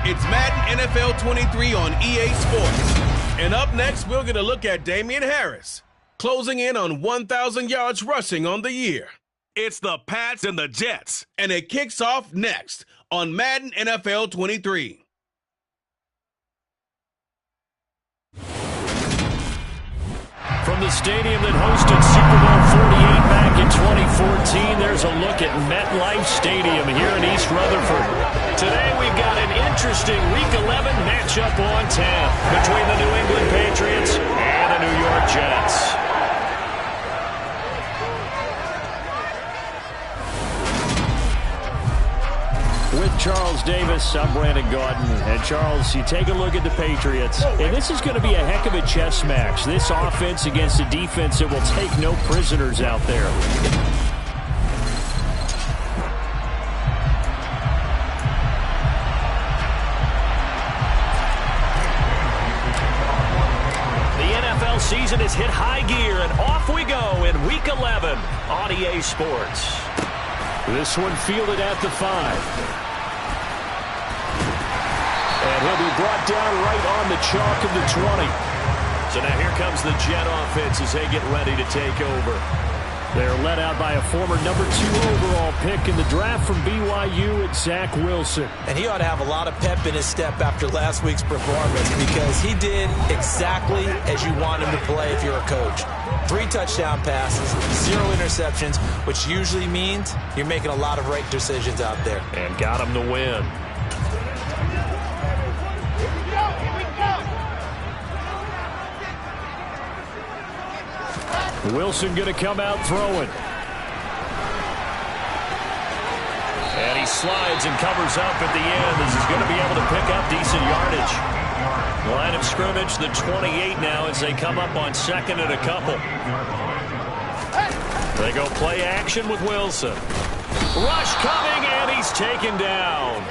It's Madden NFL 23 on EA Sports. And up next, we're going to look at Damian Harris, closing in on 1,000 yards rushing on the year. It's the Pats and the Jets, and it kicks off next on Madden NFL 23. From the stadium that hosted Super Bowl 48 back in 2014, there's a look at MetLife Stadium here in East Rutherford. Today we've got an interesting Week 11 matchup on tap between the New England Patriots and the New York Jets. With Charles Davis, I'm Brandon Gaudin. And Charles, you take a look at the Patriots, and this is going to be a heck of a chess match. This offense against a defense that will take no prisoners out there. The NFL season has hit high gear, and off we go in Week 11 on EA Sports. This one fielded at the 5. And he'll be brought down right on the chalk of the 20. So now here comes the Jet offense as they get ready to take over. They're led out by a former number 2 overall pick in the draft from BYU, at Zach Wilson. And he ought to have a lot of pep in his step after last week's performance, because he did exactly as you want him to play if you're a coach. 3 touchdown passes, 0 interceptions, which usually means you're making a lot of right decisions out there. And got him the win. Wilson going to come out throwing. And he slides and covers up at the end as he's going to be able to pick up decent yardage. Line of scrimmage, the 28 now, as they come up on second and a couple. They go play action with Wilson. Rush coming, and he's taken down.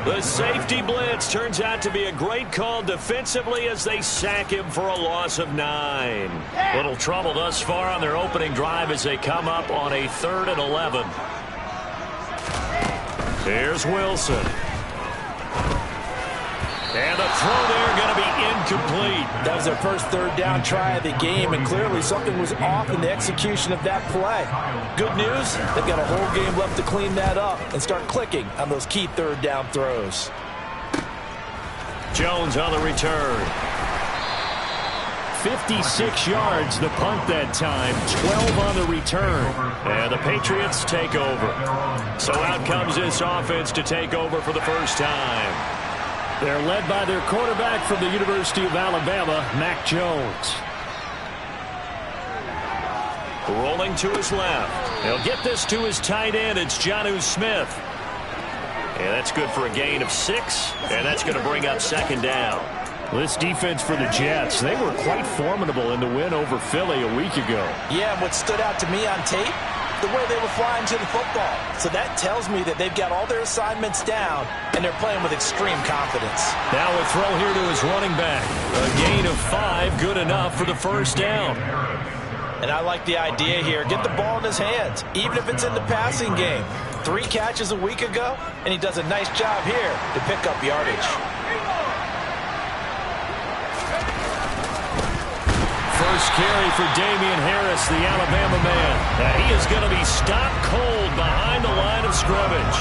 The safety blitz turns out to be a great call defensively as they sack him for a loss of 9. Little trouble thus far on their opening drive as they come up on a 3rd and 11. Here's Wilson. And the throw there going to be incomplete. That was their first 3rd down try of the game, and clearly something was off in the execution of that play. Good news, they've got a whole game left to clean that up and start clicking on those key 3rd down throws. Jones on the return. 56 yards the punt that time, 12 on the return. And the Patriots take over. So out comes this offense to take over for the first time. They're led by their quarterback from the University of Alabama, Mac Jones. Rolling to his left. He'll get this to his tight end. It's Jonnu Smith. And that's good for a gain of 6. And that's going to bring up 2nd down. This defense for the Jets, they were quite formidable in the win over Philly a week ago. Yeah, and what stood out to me on tape, the way they were flying to the football. So that tells me that they've got all their assignments down, and they're playing with extreme confidence. Now a throw here to his running back. A gain of 5, good enough for the first down. And I like the idea here. Get the ball in his hands, even if it's in the passing game. 3 catches a week ago, and he does a nice job here to pick up yardage. First carry for Damian Harris, the Alabama man. Now he is going to be stopped cold behind the line of scrimmage.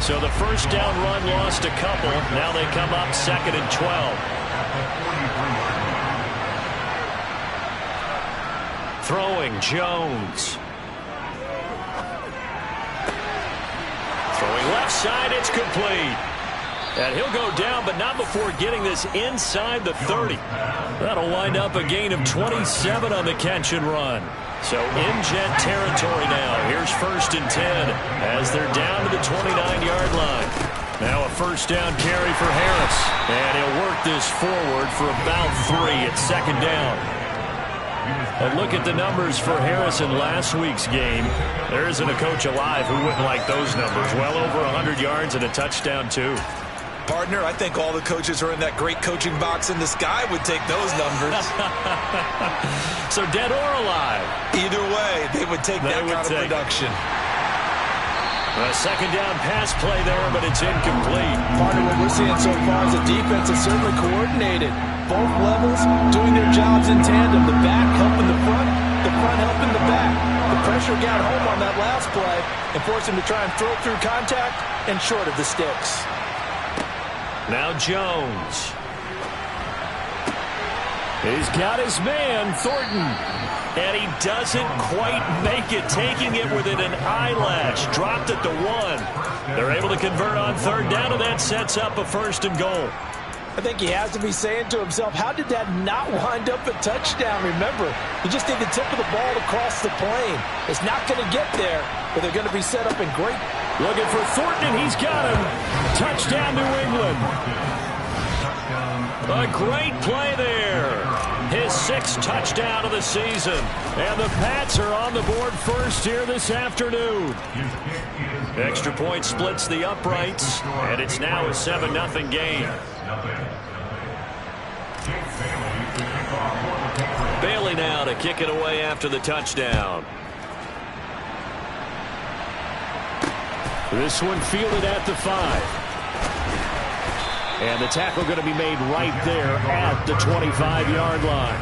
So the first down run lost a couple. Now they come up 2nd and 12. Throwing Jones. Throwing left side, it's complete. And he'll go down, but not before getting this inside the 30. That'll wind up a gain of 27 on the catch and run. So in Jet territory now. Here's 1st and 10 as they're down to the 29-yard line. Now a first down carry for Harris. And he'll work this forward for about 3 at 2nd down. And look at the numbers for Harris in last week's game. There isn't a coach alive who wouldn't like those numbers. Well over 100 yards and a touchdown, too. Partner, I think all the coaches who are in that great coaching box in the sky would take those numbers. So dead or alive? Either way, they would take that kind of production. A second down pass play there, but it's incomplete. Part of what we're seeing so far is the defense is certainly coordinated. Both levels doing their jobs in tandem. The back helping the front helping the back. The pressure got home on that last play and forced him to try and throw through contact and short of the sticks. Now Jones. He's got his man, Thornton. And he doesn't quite make it, taking it within an eyelash. Dropped at the 1. They're able to convert on third down, and that sets up a 1st and goal. I think he has to be saying to himself, how did that not wind up a touchdown? Remember, he just did the tip of the ball across the plane. It's not going to get there, but they're going to be set up in great. Looking for Thornton, and he's got him. Touchdown, New England. A great play there. His 6th touchdown of the season. And the Pats are on the board first here this afternoon. Extra point splits the uprights, and it's now a 7-0 game. Bailey now to kick it away after the touchdown. This one fielded at the 5. And the tackle going to be made right there at the 25-yard line.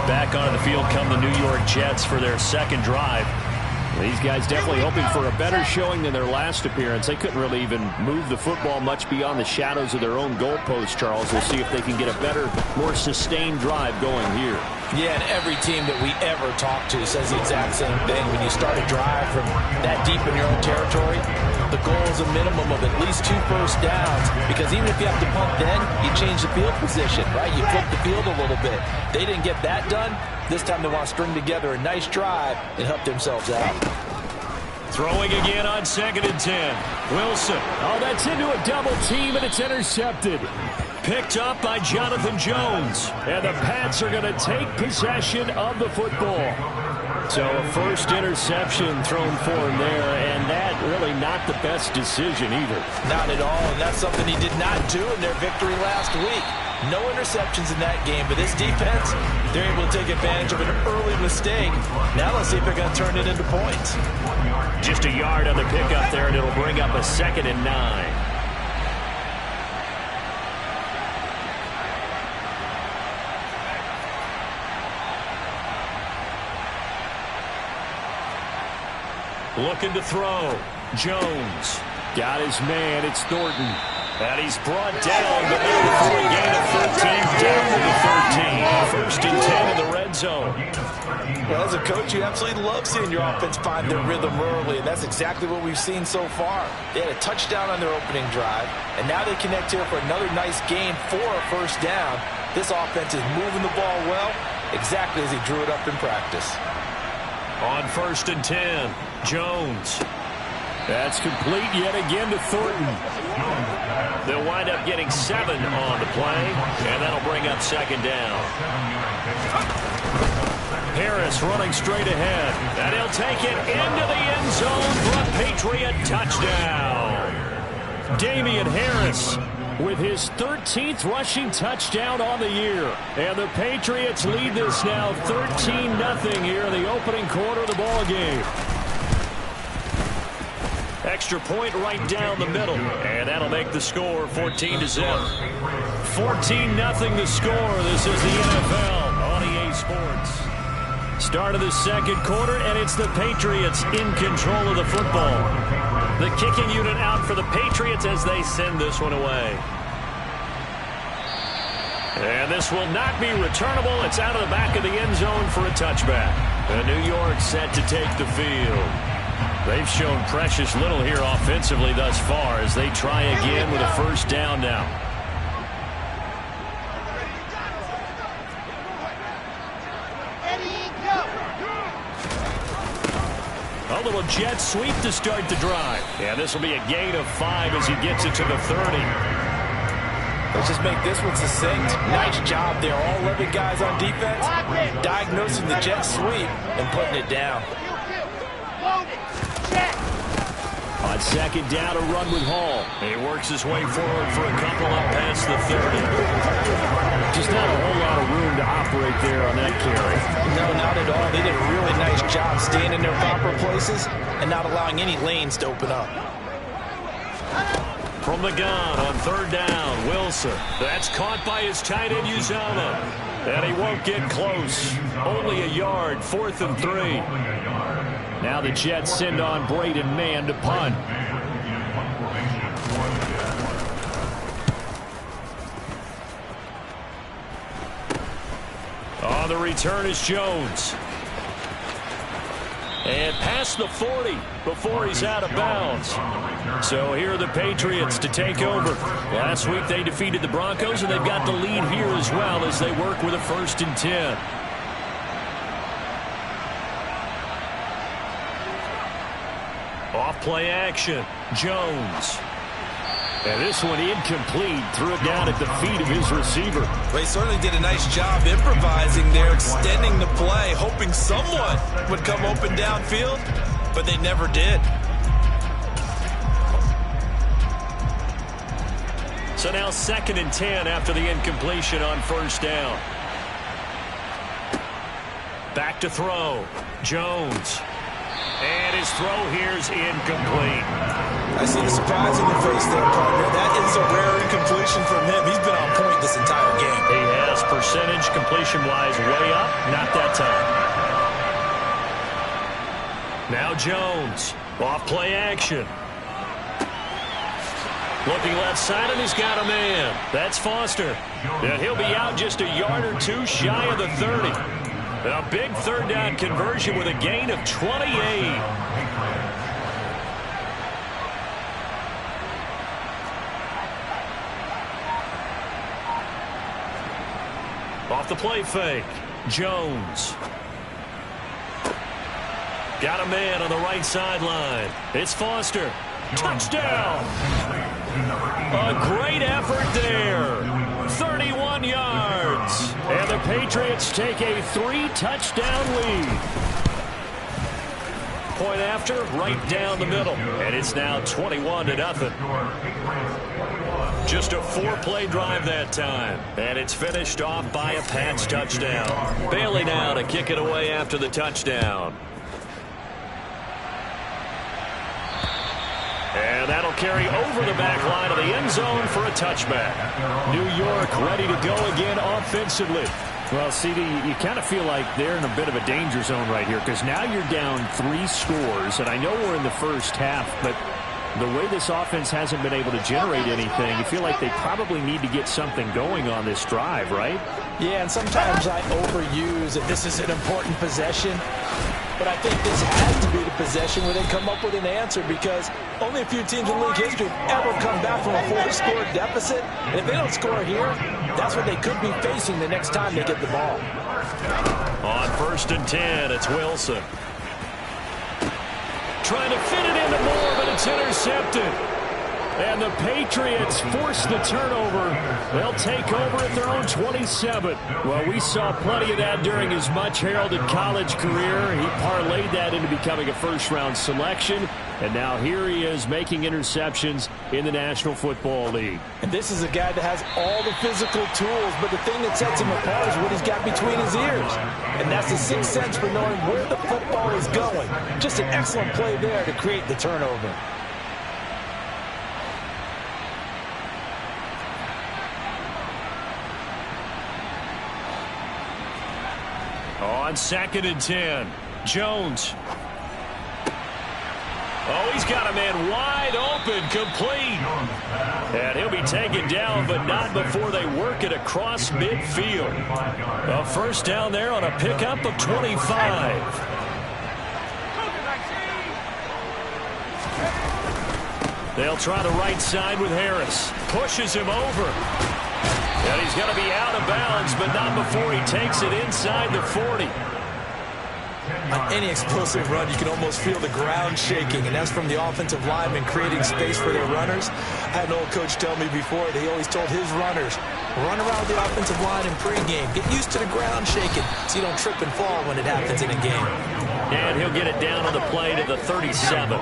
Back onto the field come the New York Jets for their 2nd drive. These guys definitely hoping for a better showing than their last appearance. They couldn't really even move the football much beyond the shadows of their own goalpost, Charles. We'll see if they can get a better, more sustained drive going here. Yeah, and every team that we ever talk to says the exact same thing. When you start a drive from that deep in your own territory, the goal is a minimum of at least 2 first downs, because even if you have to punt then, you change the field position, right? You flip the field a little bit. They didn't get that done. This time they want to string together a nice drive and help themselves out. Throwing again on 2nd and 10. Wilson. Oh, that's into a double team, and it's intercepted. Picked up by Jonathan Jones. And the Pats are going to take possession of the football. So a 1st interception thrown for him there, and that really not the best decision either. Not at all, and that's something he did not do in their victory last week. No interceptions in that game, but this defense, they're able to take advantage of an early mistake. Now let's see if they're going to turn it into points. Just a yard on the pickup there, and it'll bring up a 2nd and 9. Looking to throw. Jones. Got his man. It's Thornton. And he's brought down, but for a gain of 13, down to the 13. 1st and 10 in the red zone. Well, as a coach, you absolutely love seeing your offense find their rhythm early, and that's exactly what we've seen so far. They had a touchdown on their opening drive, and now they connect here for another nice gain for a 1st down. This offense is moving the ball well, exactly as he drew it up in practice. On 1st and 10, Jones. That's complete yet again to Thornton. They'll wind up getting 7 on the play, and that'll bring up 2nd down. Harris running straight ahead, and he'll take it into the end zone for a Patriot touchdown. Damian Harris with his 13th rushing touchdown on the year. And the Patriots lead this now 13-0 here in the opening quarter of the ball game. Extra point right down the middle, and that'll make the score 14-0. 14-0 the score. This is the NFL on EA Sports. Start of the 2nd quarter, and it's the Patriots in control of the football. The kicking unit out for the Patriots as they send this one away. And this will not be returnable. It's out of the back of the end zone for a touchback. And New York set to take the field. They've shown precious little here offensively thus far as they try again with a 1st down now. A little jet sweep to start the drive. And this will be a gain of 5 as he gets it to the 30. Let's just make this one succinct. Nice job there. All 11 guys on defense diagnosing the jet sweep and putting it down. On 2nd down, a run with Hall. He works his way forward for a couple up past the 30. Just not a whole lot of room to operate there on that carry. No, not at all. They did a really nice job staying in their proper proper places and not allowing any lanes to open up. From the gun on third down, Wilson. That's caught by his tight end, Uzomah. And he won't get close. Only a yard, 4th and 3. Now the Jets send on Braden Mann to punt. On the return is Jones. And past the 40 before he's out of bounds. So here are the Patriots to take over. Last week they defeated the Broncos, and they've got the lead here as well as they work with a 1st and 10. Off play action. Jones. And this one incomplete. Threw it down at the feet of his receiver. Well, he certainly did a nice job improvising there, extending the play, hoping someone would come open downfield, but they never did. So now 2nd and 10 after the incompletion on 1st down. Back to throw. Jones. And his throw here's incomplete. I see the surprise in your face there, partner. That is a rare incompletion from him. He's been on point this entire game. He has percentage completion-wise way up. Not that time. Now Jones. Off play action. Looking left side, and he's got a man. That's Foster. And he'll be out just a yard or two shy of the 30. A big 3rd down conversion with a gain of 28. Off the play fake. Jones. Got a man on the right sideline. It's Foster. Touchdown. A great effort there. 31 yards. And the Patriots take a 3-touchdown lead. Point after, right down the middle. And it's now 21-0. Just a 4-play drive that time. And it's finished off by a Pats touchdown. Bailey now to kick it away after the touchdown. And that'll carry over the back line of the end zone for a touchback. New York ready to go again offensively. Well, CD, you kind of feel like they're in a bit of a danger zone right here because now you're down 3 scores, and I know we're in the first half, but the way this offense hasn't been able to generate anything, you feel like they probably need to get something going on this drive, right? Yeah, and sometimes I overuse that this is an important possession. But I think this has to be the possession where they come up with an answer because only a few teams in league history have ever come back from a 4-score deficit. And if they don't score here, that's what they could be facing the next time they get the ball. On 1st and 10, it's Wilson. Trying to fit it into Moore, but it's intercepted. And the Patriots force the turnover. They'll take over at their own 27. Well, we saw plenty of that during his much-heralded college career. He parlayed that into becoming a first-round selection. And now here he is making interceptions in the National Football League. And this is a guy that has all the physical tools, but the thing that sets him apart is what he's got between his ears. And that's the 6th sense for knowing where the football is going. Just an excellent play there to create the turnover. On 2nd and 10, Jones. Oh, he's got a man wide open, complete. And he'll be taken down, but not before they work it across midfield. A 1st down there on a pickup of 25. They'll try the right side with Harris. Pushes him over. And he's going to be out of bounds, but not before he takes it inside the 40. On any explosive run, you can almost feel the ground shaking, and that's from the offensive linemen creating space for their runners. I had an old coach tell me before, he always told his runners, run around the offensive line in pregame. Get used to the ground shaking so you don't trip and fall when it happens in a game. And he'll get it down on the play to the 37.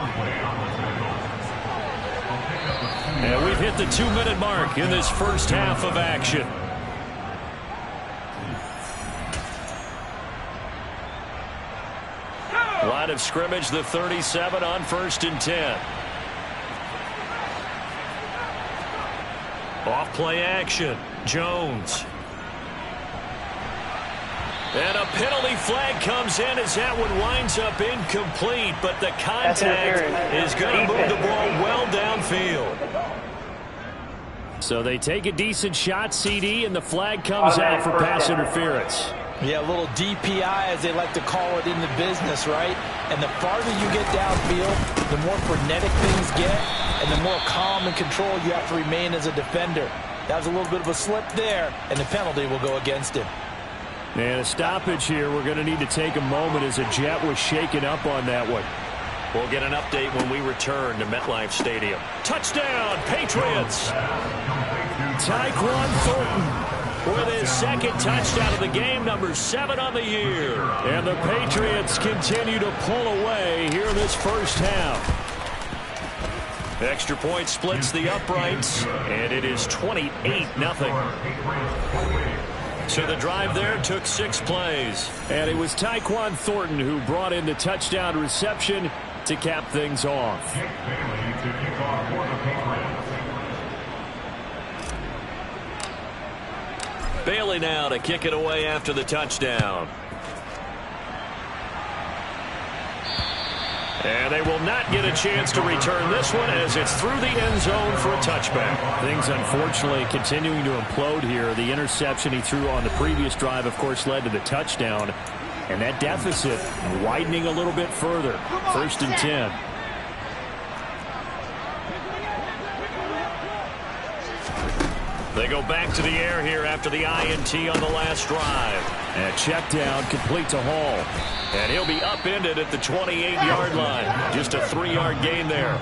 And we've hit the 2-minute mark in this first half of action. Line of scrimmage, the 37 on 1st and 10. Off play action. Jones. And a penalty flag comes in as that one winds up incomplete, but the contact is going to move the ball well downfield. So they take a decent shot, CD, and the flag comes out for pass interference. Yeah, a little DPI, as they like to call it in the business, right? And the farther you get downfield, the more frenetic things get, and the more calm and control you have to remain as a defender. That was a little bit of a slip there, and the penalty will go against him. And a stoppage here. We're going to need to take a moment as a Jet was shaken up on that one. We'll get an update when we return to MetLife Stadium. Touchdown, Patriots! Tyquan Thornton with his second touchdown of the game, number 7 on the year. And the Patriots continue to pull away here in this first half. Extra point splits the uprights, and it is 28-0. So the drive there took 6 plays. And it was Tyquan Thornton who brought in the touchdown reception to cap things off. Bailey now to kick it away after the touchdown. And they will not get a chance to return this one as it's through the end zone for a touchback. Things, unfortunately, continuing to implode here. The interception he threw on the previous drive, of course, led to the touchdown. And that deficit widening a little bit further. 1st and 10. They go back to the air here after the INT on the last drive. And a check down complete to Hall. And he'll be upended at the 28-yard line. Just a 3-yard gain there.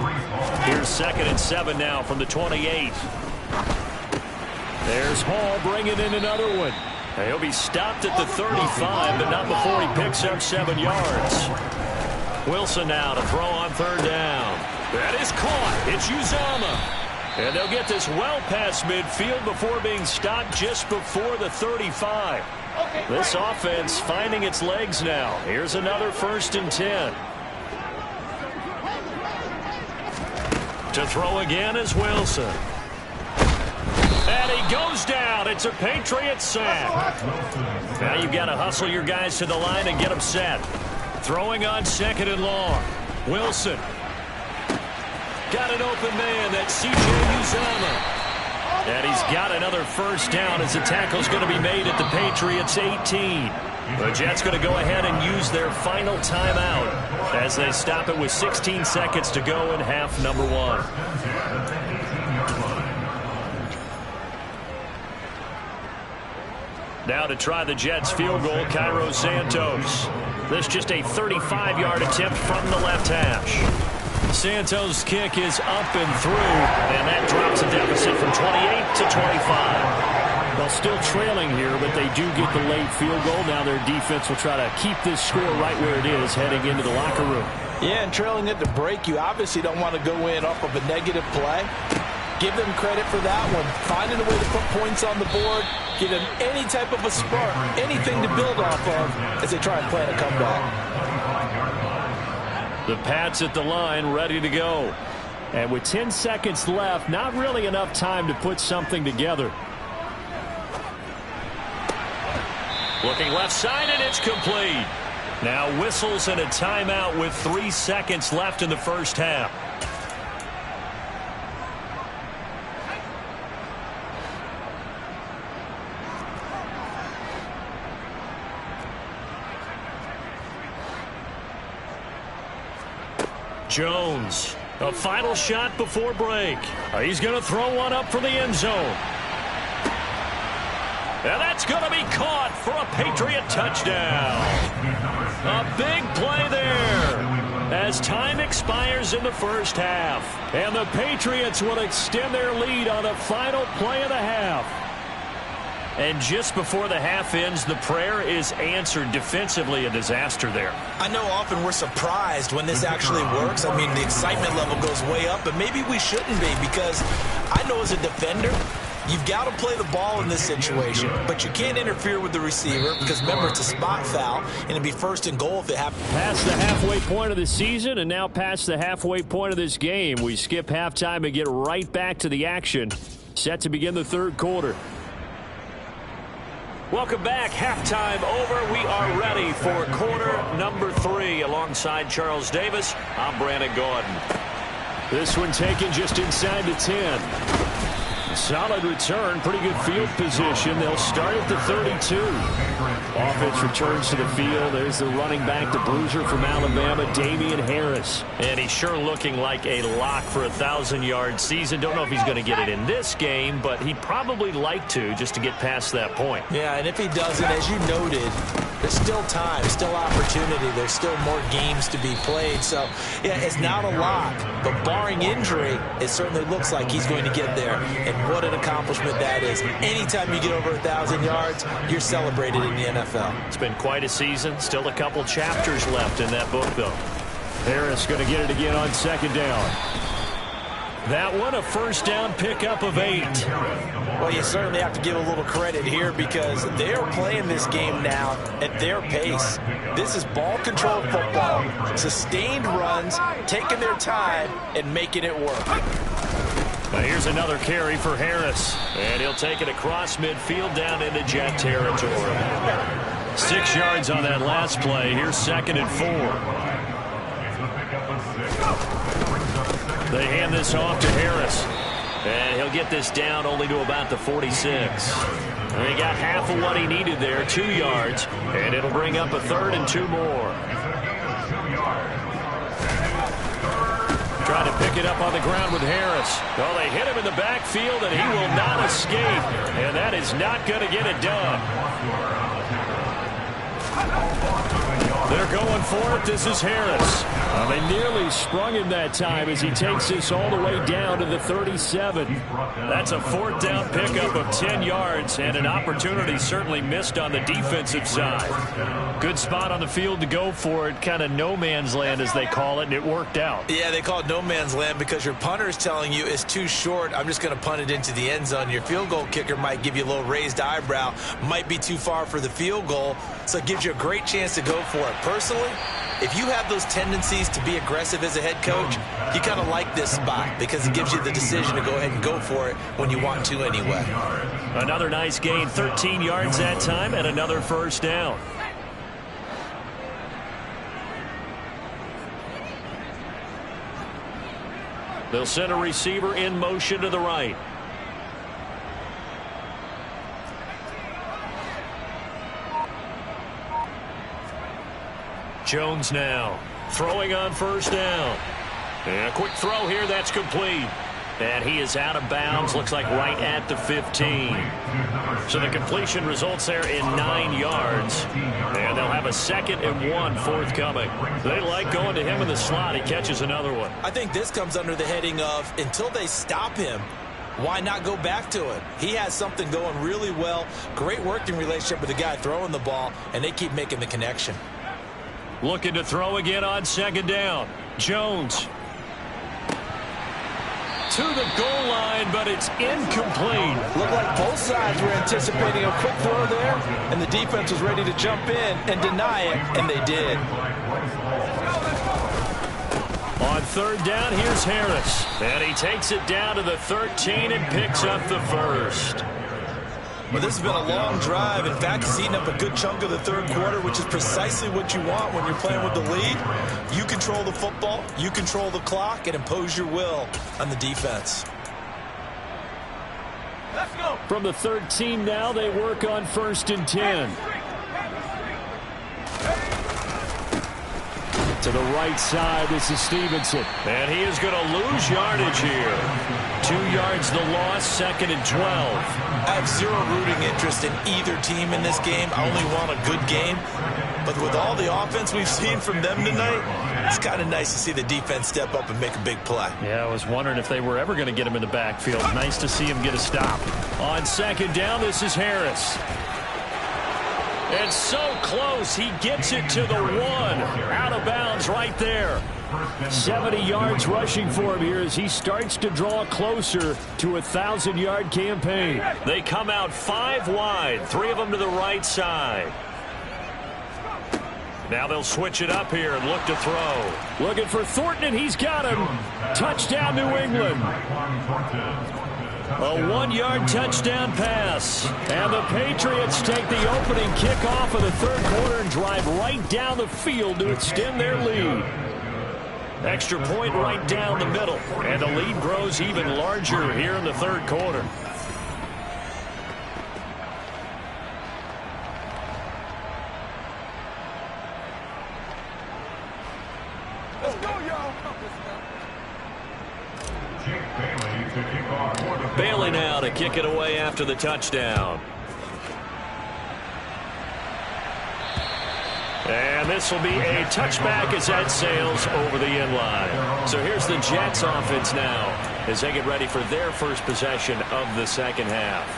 Here's 2nd and 7 now from the 28. There's Hall bringing in another one. And he'll be stopped at the 35, but not before he picks up 7 yards. Wilson now to throw on 3rd down. That is caught. It's Uzomah. And they'll get this well past midfield before being stopped just before the 35. This offense finding its legs now. Here's another 1st and 10. To throw again is Wilson. And he goes down. It's a Patriot sack. Now you've got to hustle your guys to the line and get them set. Throwing on 2nd and long. Wilson. Got an open man. That's C.J. Uzomah. And he's got another 1st down as the tackle's going to be made at the Patriots 18. The Jets going to go ahead and use their final timeout as they stop it with 16 seconds to go in half number 1. Now to try the Jets field goal, Cairo Santos. This just a 35-yard attempt from the left hash. Santos' kick is up and through, and that drops a deficit from 28 to 25. Well, still trailing here, but they do get the late field goal. Now their defense will try to keep this score right where it is heading into the locker room. Yeah, and trailing at the break, you obviously don't want to go in off of a negative play. Give them credit for that one. Finding a way to put points on the board, give them any type of a spark, anything to build off of as they try and plan a comeback. The Pats at the line, ready to go. And with 10 seconds left, not really enough time to put something together. Looking left side, and it's complete. Now whistles and a timeout with 3 seconds left in the first half. Jones, a final shot before break. He's going to throw one up for the end zone. And that's going to be caught for a Patriot touchdown. A big play there as time expires in the first half. And the Patriots will extend their lead on the final play of the half. And just before the half ends, the prayer is answered. Defensively, a disaster there. I know often we're surprised when this actually works. I mean, the excitement level goes way up, but maybe we shouldn't be, because I know as a defender, You've got to play the ball in this situation, but you can't interfere with the receiver because, remember, it's a spot foul, and it'd be first and goal if it happens. Past the halfway point of the season and now past the halfway point of this game. We skip halftime and get right back to the action. Set to begin the third quarter. Welcome back. Halftime over. We are ready for quarter number 3. Alongside Charles Davis, I'm Brandon Gordon. This one taken just inside the 10. Solid return, pretty good field position. They'll start at the 32. Offense returns to the field. There's the running back, the bruiser from Alabama, Damian Harris. And he's sure looking like a lock for a 1,000-yard season. Don't know if he's going to get it in this game, but he'd probably like to just to get past that point. Yeah, and if he doesn't, as you noted, there's still time, still opportunity. There's still more games to be played. So, yeah, it's not a lock, but barring injury, it certainly looks like he's going to get there. And what an accomplishment that is. Anytime you get over 1,000 yards, you're celebrated in the NFL. It's been quite a season. Still a couple chapters left in that book, though. Harris going to get it again on second down. That one, a first down pickup of 8. Well, you certainly have to give a little credit here because they're playing this game now at their pace. This is ball-controlled football, sustained runs, taking their time, and making it work. Now here's another carry for Harris. And he'll take it across midfield down into Jet territory. 6 yards on that last play. Here's 2nd and 4. They hand this off to Harris. And he'll get this down only to about the 46. And he got half of what he needed there, 2 yards. And it'll bring up a 3rd and 2 more. Trying to pick it up on the ground with Harris. Well, they hit him in the backfield, and he will not escape. And that is not going to get it done. They're going for it. This is Harris. They nearly sprung him that time as he takes this all the way down to the 37. That's a 4th down pickup of 10 yards and an opportunity certainly missed on the defensive side. Good spot on the field to go for it. Kind of no man's land, as they call it, and it worked out. Yeah, they call it no man's land because your punter is telling you it's too short. I'm just going to punt it into the end zone. Your field goal kicker might give you a little raised eyebrow. Might be too far for the field goal, so it gives you a great chance to go for it. Personally, if you have those tendencies to be aggressive as a head coach, you kind of like this spot because it gives you the decision to go ahead and go for it when you want to anyway. Another nice gain, 13 yards that time, and another first down. They'll send a receiver in motion to the right. Jones now throwing on first down. And a quick throw here, that's complete. And he is out of bounds, looks like right at the 15. So the completion results there in 9 yards. And they'll have a 2nd and 1 forthcoming. They like going to him in the slot. He catches another one. I think this comes under the heading of until they stop him, why not go back to it? He has something going really well. Great working relationship with the guy throwing the ball, and they keep making the connection. Looking to throw again on 2nd down. Jones to the goal line, but it's incomplete. Looked like both sides were anticipating a quick throw there, and the defense was ready to jump in and deny it, and they did. On 3rd down, here's Harris. And he takes it down to the 13 and picks up the 1st. Well, this has been a long drive. In fact, it's eaten up a good chunk of the 3rd quarter, which is precisely what you want when you're playing with the lead. You control the football, you control the clock, and impose your will on the defense. Let's go. From the 13 now, they work on 1st and 10. To the right side, this is Stevenson. And he is going to lose yardage here. 2 yards the loss, 2nd and 12. I have zero rooting interest in either team in this game. I only want a good game. But with all the offense we've seen from them tonight, it's kind of nice to see the defense step up and make a big play. Yeah, I was wondering if they were ever going to get him in the backfield. Nice to see him get a stop. On 2nd down, this is Harris. And so close, he gets it to the 1. Out of bounds right there. 70 yards rushing for him here as he starts to draw closer to a 1,000-yard campaign. They come out 5 wide, 3 of them to the right side. Now they'll switch it up here and look to throw. Looking for Thornton, and he's got him. Touchdown, New England. A 1-yard touchdown pass. And the Patriots take the opening kickoff of the third quarter and drive right down the field to extend their lead. Extra point right down the middle. And the lead grows even larger here in the third quarter. Bailey now to kick it away after the touchdown. And this will be a touchback as that sails over the end line. So here's the Jets offense now as they get ready for their first possession of the second half.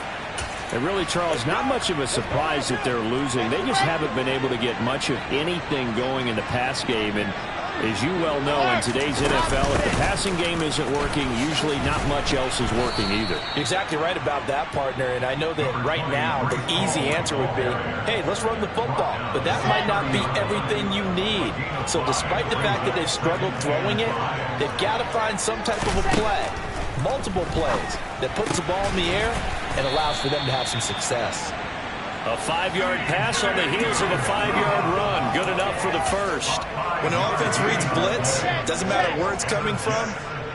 And really, Charles, not much of a surprise that they're losing. They just haven't been able to get much of anything going in the pass game. And as you well know, in today's NFL, if the passing game isn't working, usually not much else is working either. You're exactly right about that, partner. And I know that right now the easy answer would be, hey, let's run the football. But that might not be everything you need. So despite the fact that they've struggled throwing it, they've got to find some type of a play, multiple plays, that puts the ball in the air and allows for them to have some success. A 5-yard pass on the heels of a 5-yard run. Good enough for the first. When an offense reads blitz, doesn't matter where it's coming from,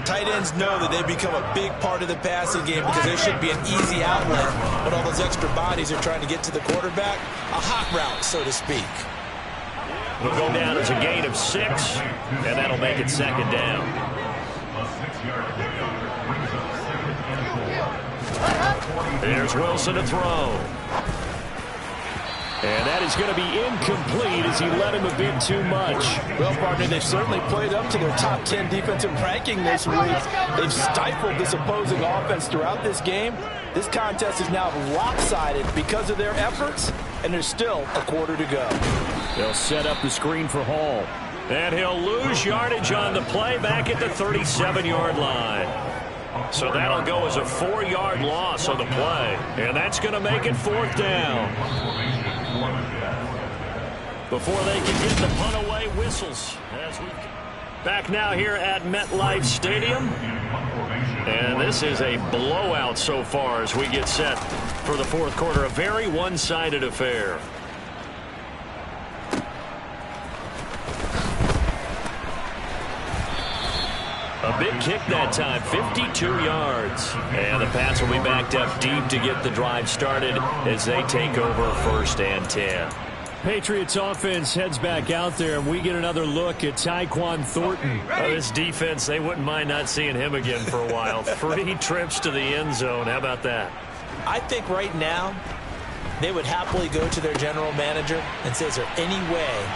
tight ends know that they become a big part of the passing game because there should be an easy outlet when all those extra bodies are trying to get to the quarterback. A hot route, so to speak. It'll go down as a gain of 6, and that'll make it second down. There's Wilson to throw. And that is going to be incomplete as he let him a bit too much. Well, partner, they've certainly played up to their top 10 defensive ranking this week. They've stifled this opposing offense throughout this game. This contest is now lopsided because of their efforts, and there's still a quarter to go. They'll set up the screen for Hall. And he'll lose yardage on the play back at the 37-yard line. So that'll go as a 4-yard loss on the play. And that's going to make it 4th down. Before they can get the punt away, whistles. Back now here at MetLife Stadium. And this is a blowout so far as we get set for the fourth quarter. A very one-sided affair. A big kick that time, 52 yards. And the Pats will be backed up deep to get the drive started as they take over 1st and 10. Patriots offense heads back out there, and we get another look at Tyquan Thornton. This defense, they wouldn't mind not seeing him again for a while. 3 trips to the end zone. How about that? I think right now they would happily go to their general manager and say, is there any way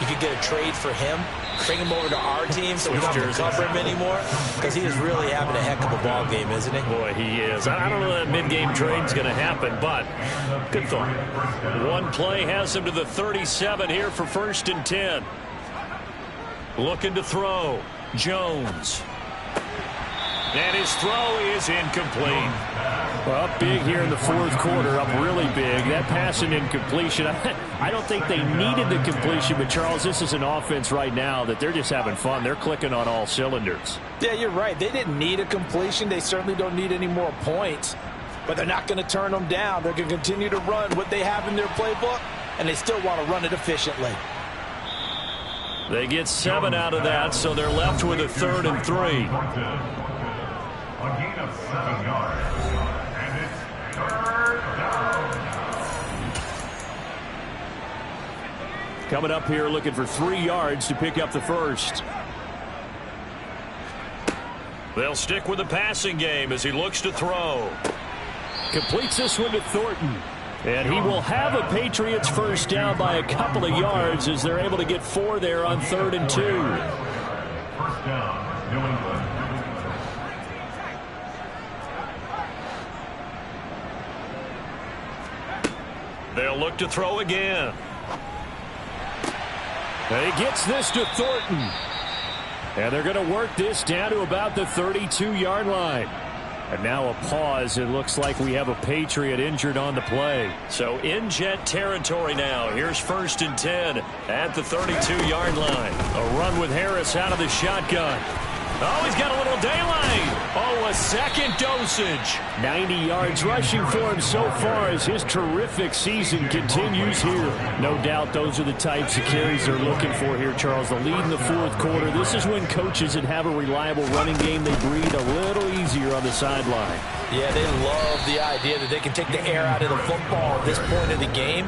you could get a trade for him? Bring him over to our team so we don't have to cover him anymore? Because he is really having a heck of a ball game, isn't he? Boy, he is. I don't know that mid-game trade's going to happen, but good thought. One play has him to the 37 here for 1st and 10. Looking to throw. Jones. And his throw is incomplete. Well, up big here in the fourth quarter, up really big. That pass and incompletion, I don't think they needed the completion, but Charles, this is an offense right now that they're just having fun. They're clicking on all cylinders. Yeah, you're right. They didn't need a completion. They certainly don't need any more points, but they're not going to turn them down. They're going to continue to run what they have in their playbook, and they still want to run it efficiently. They get 7 out of that, so they're left with a 3rd and 3. A gain of 7 yards. And it's 3rd down. Coming up here looking for 3 yards to pick up the first. They'll stick with the passing game as he looks to throw. Completes this one to Thornton. And he will have a Patriots first down by a couple of yards as they're able to get 4 there on 3rd and 2. First down, New England. They'll look to throw again. And he gets this to Thornton. And they're going to work this down to about the 32-yard line. And now a pause. It looks like we have a Patriot injured on the play. So in Jet territory now. Here's 1st and 10 at the 32-yard line. A run with Harris out of the shotgun. Oh, he's got a little daylight. Oh, a second dosage. 90 yards rushing for him so far as his terrific season continues here. No doubt those are the types of carries they're looking for here, Charles. The lead in the 4th quarter. This is when coaches that have a reliable running game, they breathe a little easier on the sideline. Yeah, they love the idea that they can take the air out of the football at this point of the game.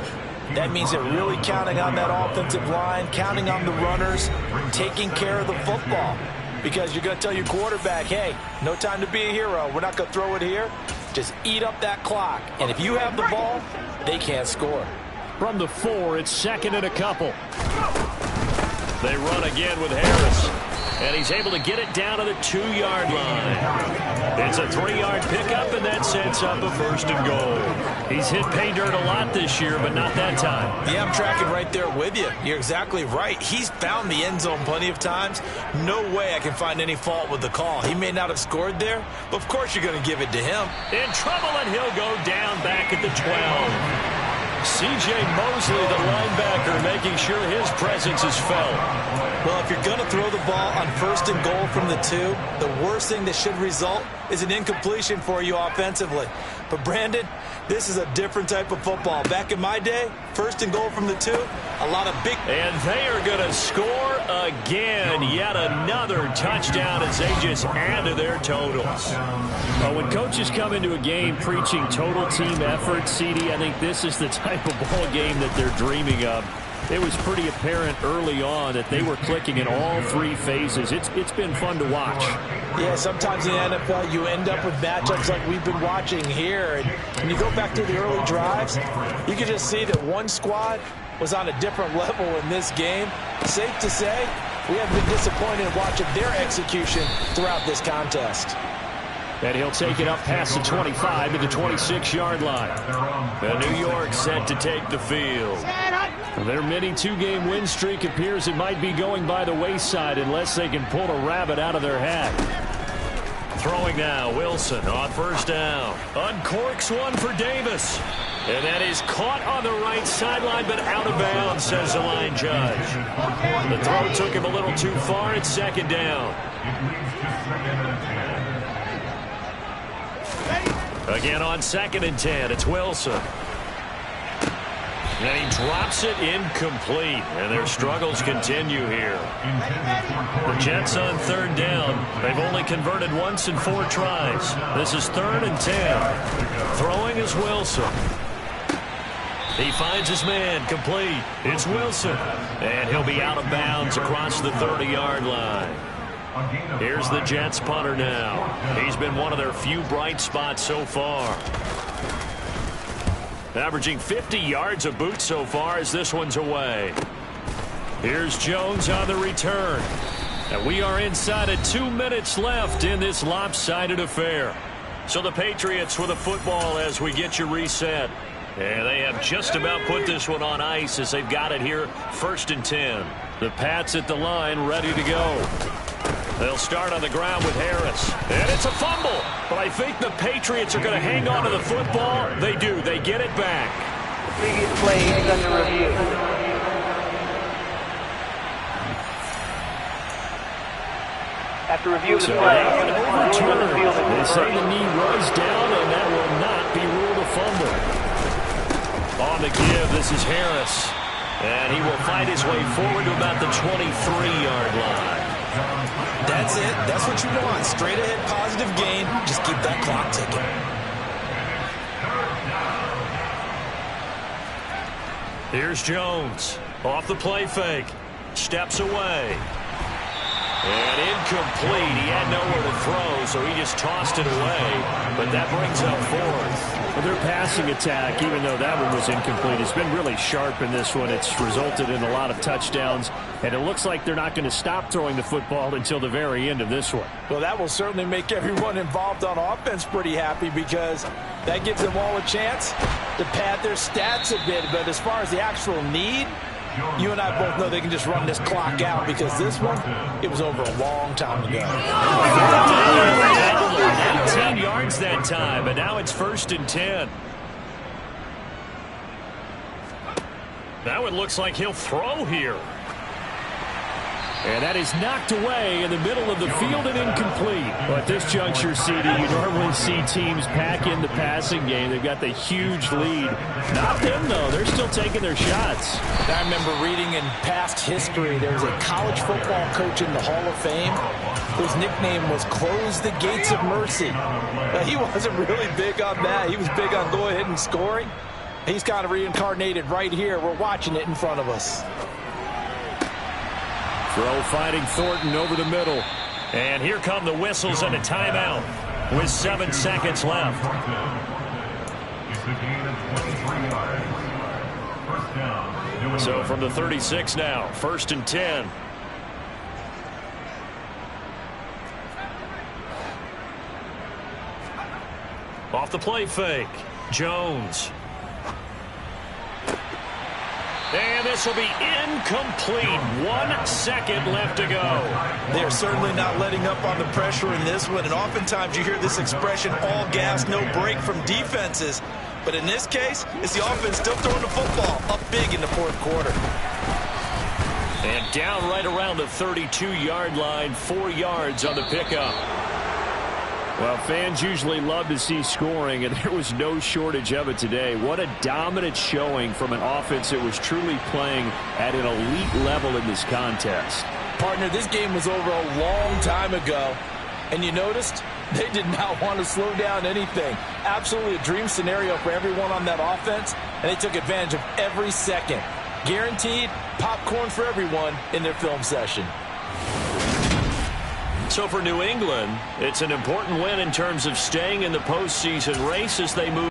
That means they're really counting on that offensive line, counting on the runners, taking care of the football. Because you're going to tell your quarterback, hey, no time to be a hero. We're not going to throw it here. Just eat up that clock. And if you have the ball, they can't score. From the 4, it's 2nd and a couple. They run again with Harris. And he's able to get it down to the 2-yard line. It's a 3-yard pickup, and that sets up a 1st and goal. He's hit pay dirt a lot this year, but not that time. Yeah, I'm tracking right there with you. You're exactly right. He's found the end zone plenty of times. No way I can find any fault with the call. He may not have scored there, but of course you're going to give it to him. In trouble, and he'll go down back at the 12. C.J. Mosley, the linebacker, making sure his presence is felt. Well, if you're going to throw the ball on 1st and goal from the 2, the worst thing that should result is an incompletion for you offensively. But, Brandon, this is a different type of football. Back in my day, 1st and goal from the 2, a lot of big... And they are going to score again. Yet another touchdown as they just add to their totals. Well, when coaches come into a game preaching total team effort, CD, I think this is the type of ball game that they're dreaming of. It was pretty apparent early on that they were clicking in all 3 phases. It's been fun to watch. Yeah, sometimes in the NFL you end up with matchups like we've been watching here. And when you go back to the early drives, you can just see that one squad was on a different level in this game. Safe to say, we have been disappointed in watching their execution throughout this contest. And he'll take it up past the 25 to the 26-yard line. And New York set to take the field. Their mini 2-game win streak appears it might be going by the wayside unless they can pull a rabbit out of their hat. Throwing now, Wilson on 1st down. Uncorks one for Davis. And that is caught on the right sideline, but out of bounds, says the line judge. The throw took him a little too far. It's 2nd down. Again on 2nd and 10, it's Wilson. And he drops it incomplete. And their struggles continue here. The Jets on 3rd down. They've only converted once in 4 tries. This is 3rd and 10. Throwing is Wilson. He finds his man complete. It's Wilson. And he'll be out of bounds across the 30-yard line. Here's the Jets punter now. He's been one of their few bright spots so far. Averaging 50 yards a boot so far as this one's away. Here's Jones on the return. And we are inside of 2 minutes left in this lopsided affair. So the Patriots with a football as we get you reset. And they have just about put this one on ice as they've got it here, 1st and 10. The Pats at the line ready to go. They'll start on the ground with Harris. And it's a fumble. But I think the Patriots are going to hang on to the football. They do. They get it back. The previous play is under review. After review of the play, they say the knee was down, and that will not be ruled a fumble. On the give, this is Harris. And he will fight his way forward to about the 23-yard line. That's it. That's what you want. Straight ahead, positive gain. Just keep that clock ticking. Here's Jones. Off the play fake. Steps away. And incomplete. He had nowhere to throw, so he just tossed it away. But that brings up 4th. Well, their passing attack, even though that one was incomplete, has been really sharp in this one. It's resulted in a lot of touchdowns, and it looks like they're not going to stop throwing the football until the very end of this one. Well, that will certainly make everyone involved on offense pretty happy because that gives them all a chance to pad their stats a bit. But as far as the actual need, you and I both know they can just run this clock out because this one, it was over a long time ago. 19 yards that time, but now it's 1st and 10. Now it looks like he'll throw here. And that is knocked away in the middle of the field and incomplete. Well, at this juncture, CD, you normally see teams pack in the passing game. They've got the huge lead. Not them, though. They're still taking their shots. I remember reading in past history, there was a college football coach in the Hall of Fame whose nickname was Close the Gates of Mercy. Now, he wasn't really big on that. He was big on go ahead and scoring. He's kind of reincarnated right here. We're watching it in front of us. Throw finding Thornton over the middle. And here come the whistles and a timeout with 7 seconds left. So from the 36 now, 1st and 10. Off the play fake. Jones. And this will be incomplete. 1 second left to go. They're certainly not letting up on the pressure in this one. And oftentimes you hear this expression, all gas, no break from defenses. But in this case, it's the offense still throwing the football up big in the 4th quarter. And down right around the 32-yard line, 4 yards on the pickup. Well, fans usually love to see scoring, and there was no shortage of it today. What a dominant showing from an offense that was truly playing at an elite level in this contest. Partner, this game was over a long time ago, and you noticed they did not want to slow down anything. Absolutely a dream scenario for everyone on that offense, and they took advantage of every second. Guaranteed popcorn for everyone in their film session. So for New England, it's an important win in terms of staying in the postseason race as they move.